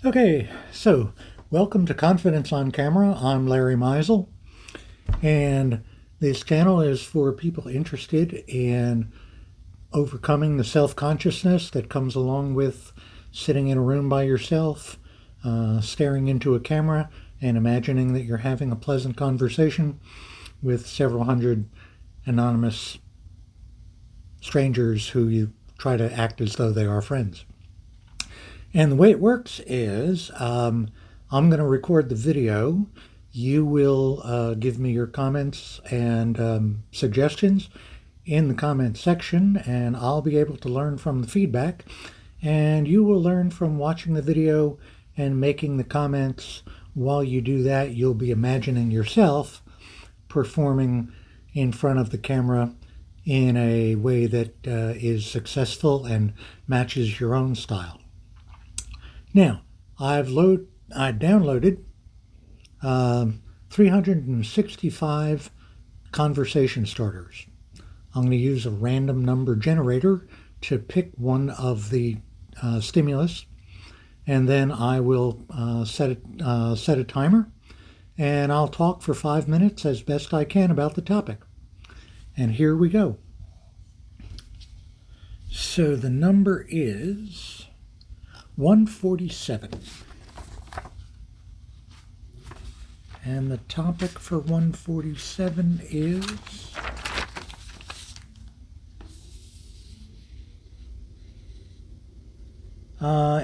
Okay, so welcome to Confidence on Camera. I'm Larry Meisel, and this channel is for people interested in overcoming the self-consciousness that comes along with sitting in a room by yourself, staring into a camera, and imagining that you're having a pleasant conversation with several hundred anonymous strangers who you try to act as though they are friends. And the way it works is I'm going to record the video. You will give me your comments and suggestions in the comment section, and I'll be able to learn from the feedback. And you will learn from watching the video and making the comments. While you do that, you'll be imagining yourself performing in front of the camera in a way that is successful and matches your own style. Now, I downloaded 365 conversation starters. I'm going to use a random number generator to pick one of the stimulus, and then I will set a timer, and I'll talk for 5 minutes as best I can about the topic. And here we go. So the number is 147. And the topic for 147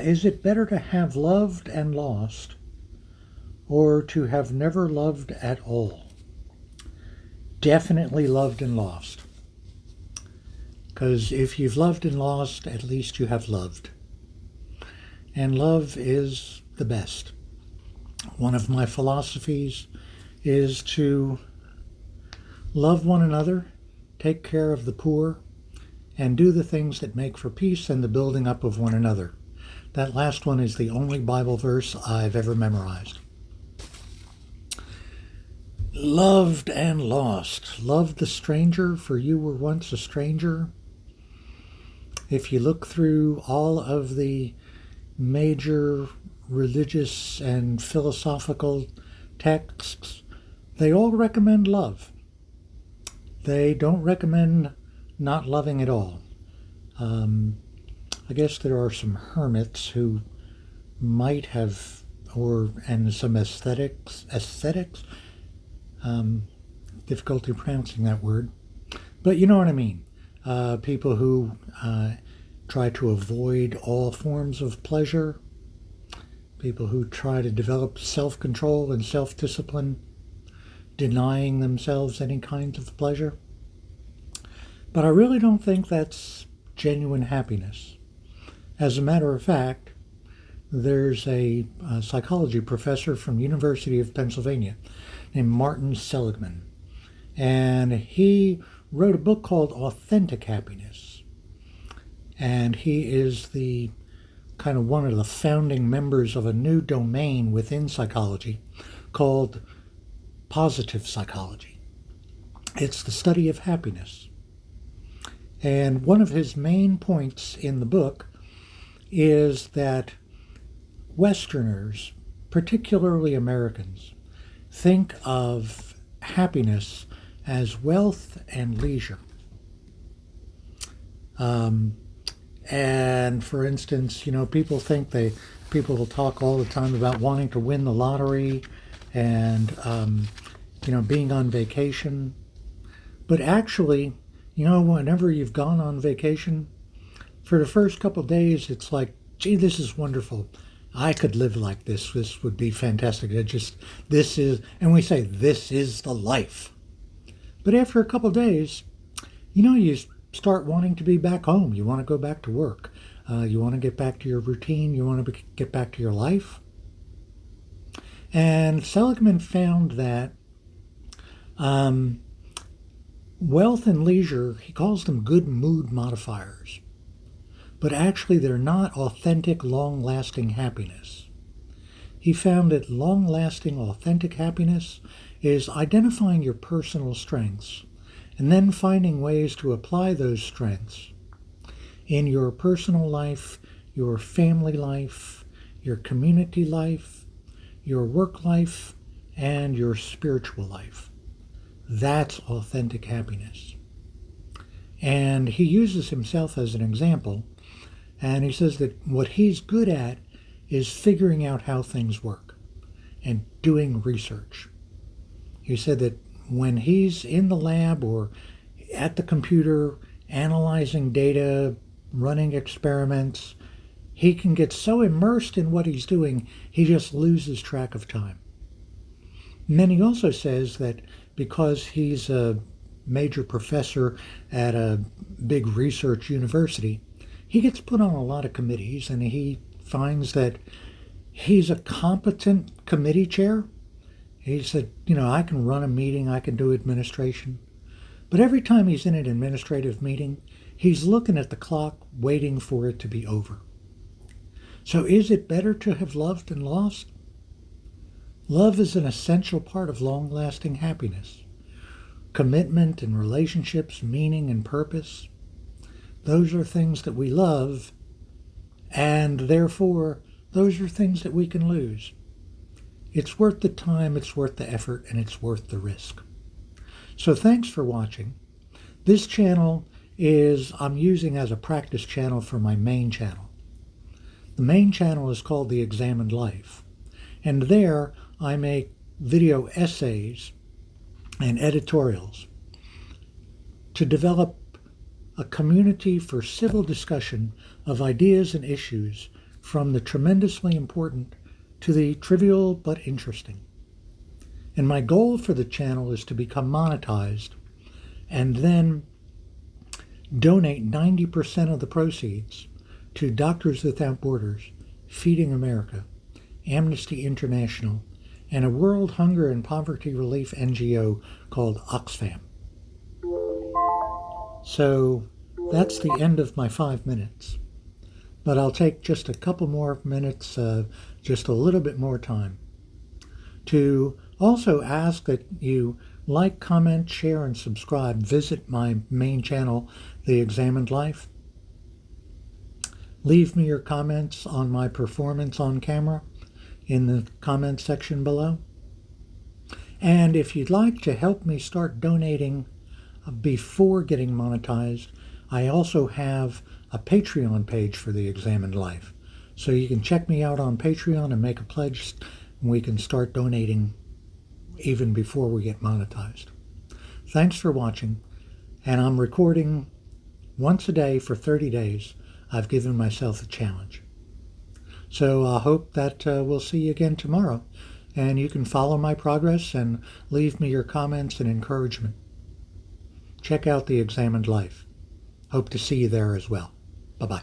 is it better to have loved and lost, or to have never loved at all? Definitely loved and lost. Because if you've loved and lost, at least you have loved. And love is the best. One of my philosophies is to love one another, take care of the poor, and do the things that make for peace and the building up of one another. That last one is the only Bible verse I've ever memorized. Loved and lost. Loved the stranger, for you were once a stranger. If you look through all of the major religious and philosophical texts, they all recommend love. They don't recommend not loving at all. I guess there are some hermits who might have, and some aesthetics, difficulty pronouncing that word, but you know what I mean. People who try to avoid all forms of pleasure, people who try to develop self-control and self-discipline, denying themselves any kinds of pleasure. But I really don't think that's genuine happiness. As a matter of fact, there's a psychology professor from the University of Pennsylvania named Martin Seligman, and he wrote a book called Authentic Happiness. And he is the kind of one of the founding members of a new domain within psychology called positive psychology. It's the study of happiness. And one of his main points in the book is that Westerners, particularly Americans, think of happiness as wealth and leisure. And for instance, people will talk all the time about wanting to win the lottery and, being on vacation. But actually, whenever you've gone on vacation, for the first couple of days, it's like, gee, this is wonderful. I could live like this. This would be fantastic. And we say, this is the life. But after a couple of days, you start wanting to be back home. You want to go back to work. You want to get back to your routine. You want to get back to your life. And Seligman found that wealth and leisure, he calls them good mood modifiers. But actually they're not authentic, long-lasting happiness. He found that long-lasting, authentic happiness is identifying your personal strengths and then finding ways to apply those strengths in your personal life, your family life, your community life, your work life, and your spiritual life. That's authentic happiness. And he uses himself as an example, and he says that what he's good at is figuring out how things work and doing research. He said that when he's in the lab or at the computer analyzing data, running experiments, he can get so immersed in what he's doing, he just loses track of time. And then he also says that because he's a major professor at a big research university, he gets put on a lot of committees, and he finds that he's a competent committee chair. He said, I can run a meeting, I can do administration. But every time he's in an administrative meeting, he's looking at the clock, waiting for it to be over. So is it better to have loved and lost? Love is an essential part of long-lasting happiness. Commitment and relationships, meaning and purpose, those are things that we love, and therefore those are things that we can lose. It's worth the time, it's worth the effort, and it's worth the risk. So thanks for watching. This channel I'm using as a practice channel for my main channel. The main channel is called The Examined Life, and there I make video essays and editorials to develop a community for civil discussion of ideas and issues, from the tremendously important to the trivial but interesting. And my goal for the channel is to become monetized and then donate 90% of the proceeds to Doctors Without Borders, Feeding America, Amnesty International, and a World Hunger and Poverty Relief NGO called Oxfam. So that's the end of my 5 minutes. But I'll take just a couple more minutes, just a little bit more time, to also ask that you like, comment, share, and subscribe. Visit my main channel, The Examined Life. Leave me your comments on my performance on camera in the comment section below. And if you'd like to help me start donating before getting monetized, I also have a Patreon page for The Examined Life. So you can check me out on Patreon and make a pledge, and we can start donating even before we get monetized. Thanks for watching, and I'm recording once a day for 30 days. I've given myself a challenge. So I hope that we'll see you again tomorrow, and you can follow my progress and leave me your comments and encouragement. Check out The Examined Life. Hope to see you there as well. Bye-bye.